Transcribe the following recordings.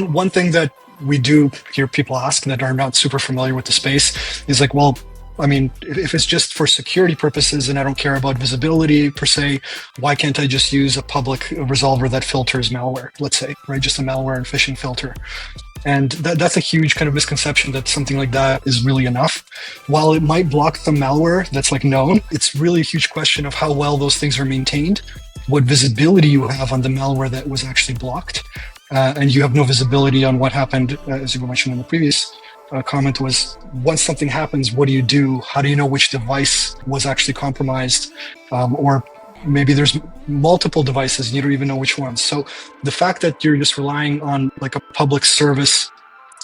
one thing that we do hear people ask that are not super familiar with the space is like, well, I mean, if it's just for security purposes and I don't care about visibility per se, why can't I just use a public resolver that filters malware, let's say, right? Just a malware and phishing filter. And that's a huge kind of misconception that something like that is really enough. While it might block the malware that's like known, it's really a huge question of how well those things are maintained, what visibility you have on the malware that was actually blocked. And you have no visibility on what happened, as you mentioned in the previous comment, was once something happens, what do you do? How do you know which device was actually compromised? Or maybe there's multiple devices and you don't even know which ones. So the fact that you're just relying on like a public service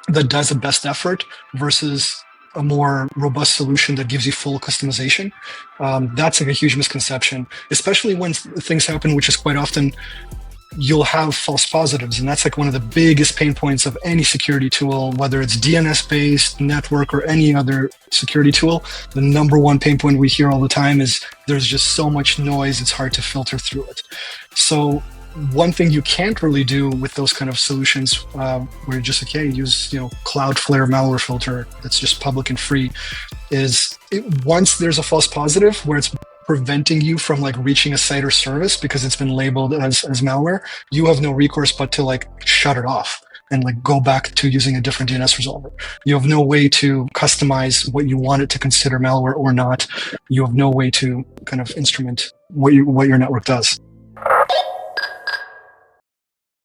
that does a best effort versus a more robust solution that gives you full customization, that's like a huge misconception, especially when things happen, which is quite often you'll have false positives. And that's like one of the biggest pain points of any security tool, whether it's DNS based, network, or any other security tool. The number one pain point we hear all the time is there's just so much noise, it's hard to filter through it. So one thing you can't really do with those kind of solutions, where you're just like, hey, use Cloudflare malware filter that's just public and free, is once there's a false positive where it's preventing you from like reaching a site or service because it's been labeled as malware, you have no recourse but to like shut it off and like go back to using a different DNS resolver. You have no way to customize what you want it to consider malware or not. You have no way to kind of instrument what your network does.